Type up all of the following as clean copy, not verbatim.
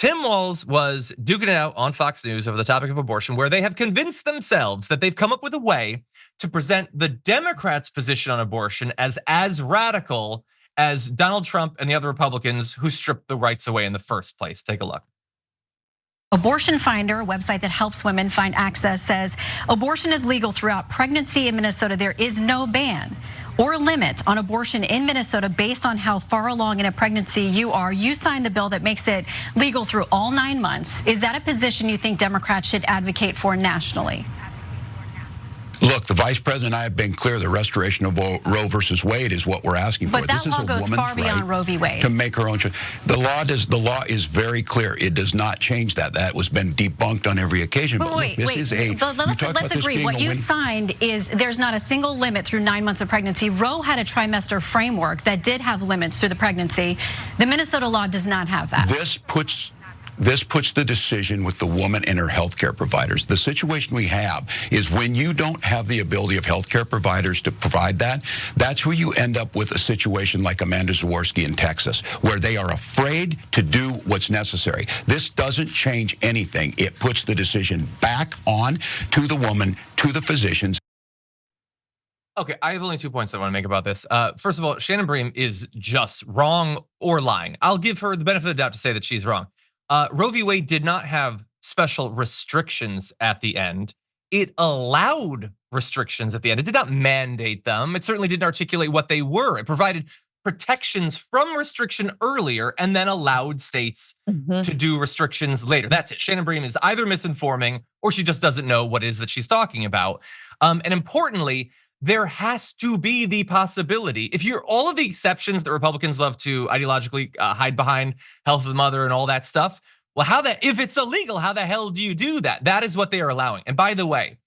Tim Walz was duking it out on Fox News over the topic of abortion, where they have convinced themselves that they've come up with a way to present the Democrats' position on abortion as radical as Donald Trump and the other Republicans who stripped the rights away in the first place. Take a look. Abortion Finder, a website that helps women find access, says abortion is legal throughout pregnancy in Minnesota. There is no ban or limit on abortion in Minnesota based on how far along in a pregnancy you are. You signed the bill that makes it legal through all 9 months. Is that a position you think Democrats should advocate for nationally? Look, the vice president and I have been clear. The restoration of Roe versus Wade is what we're asking for. But that law goes far beyond Roe v. Wade. To make her own choice. The law is very clear. It does not change that. That was been debunked on every occasion. But wait, let's agree. What you signed is there's not a single limit through 9 months of pregnancy. Roe had a trimester framework that did have limits through the pregnancy. The Minnesota law does not have that. This puts the decision with the woman and her healthcare providers. The situation we have is when you don't have the ability of healthcare providers to provide that, that's where you end up with a situation like Amanda Zaworski in Texas, where they are afraid to do what's necessary. This doesn't change anything. It puts the decision back on to the woman, to the physicians. Okay, I have only 2 points I want to make about this. First of all, Shannon Bream is just wrong or lying. I'll give her the benefit of the doubt to say that she's wrong. Roe v. Wade did not have special restrictions at the end. It allowed restrictions at the end. It did not mandate them. It certainly didn't articulate what they were. It provided protections from restriction earlier and then allowed states to do restrictions later. That's it. Shannon Bream is either misinforming or she just doesn't know what it is that she's talking about. And importantly, there has to be the possibility, if you're all of the exceptions that Republicans love to ideologically hide behind, health of the mother and all that stuff. Well, if it's illegal, how the hell do you do that? That is what they are allowing. And by the way,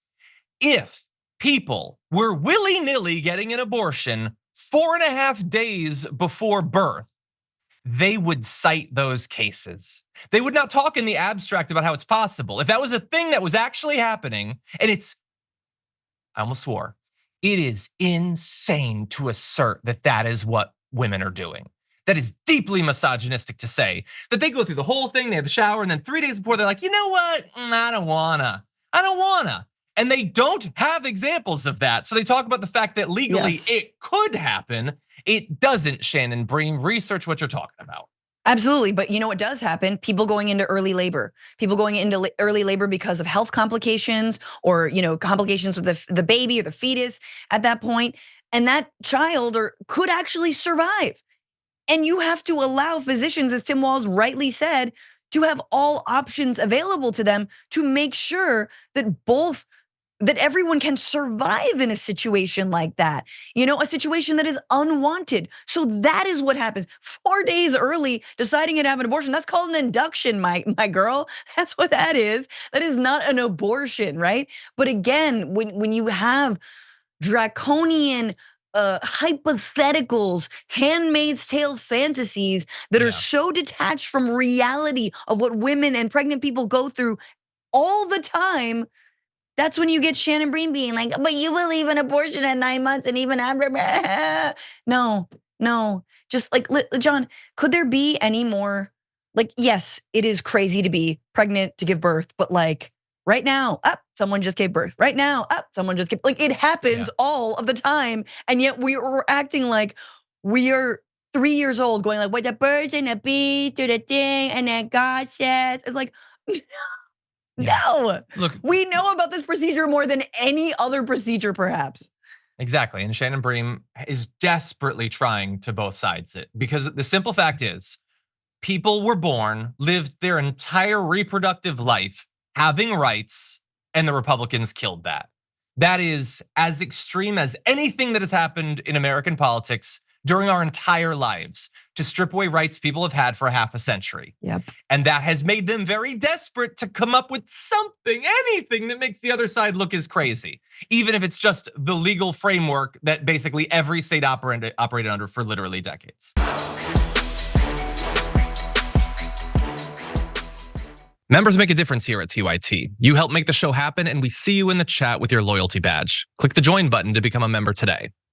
if people were willy-nilly getting an abortion 4.5 days before birth, they would cite those cases. They would not talk in the abstract about how it's possible. If that was a thing that was actually happening, and I almost swore, it is insane to assert that that is what women are doing. That is deeply misogynistic to say that they go through the whole thing, they have the shower, and then 3 days before they're like, you know what? I don't wanna. And they don't have examples of that. So they talk about the fact that legally it could happen. It doesn't, Shannon Bream. Research what you're talking about. Absolutely, but you know what does happen? People going into early labor. People going into early labor because of health complications or complications with the baby or the fetus at that point. And that child could actually survive. And you have to allow physicians, as Tim Walz rightly said, to have all options available to them to make sure that everyone can survive in a situation like that, a situation that is unwanted. So that is what happens. 4 days early, deciding to have an abortion, that's called an induction, my girl. That's what that is. That is not an abortion, right? But again, when you have draconian hypotheticals, Handmaid's Tale fantasies that are so detached from reality of what women and pregnant people go through all the time, that's when you get Shannon Bream being like, but you believe in abortion at 9 months and even after. No. Just like, John, could there be any more, yes, it is crazy to be pregnant, to give birth, but right now, someone just gave birth. Right now, someone just gave, it happens all of the time. And yet we're acting like we are 3 years old going like, what the birds and the bees do the thing and then God says, it's like, no, look, we know about this procedure more than any other procedure, perhaps. Exactly, and Shannon Bream is desperately trying to both sides it, because the simple fact is, people were born, lived their entire reproductive life having rights, and the Republicans killed that. That is as extreme as anything that has happened in American politics during our entire lives, to strip away rights people have had for half a century. Yep. And that has made them very desperate to come up with something, anything that makes the other side look as crazy, even if it's just the legal framework that basically every state operated under for literally decades. Members make a difference here at TYT. You help make the show happen, and we see you in the chat with your loyalty badge. Click the join button to become a member today.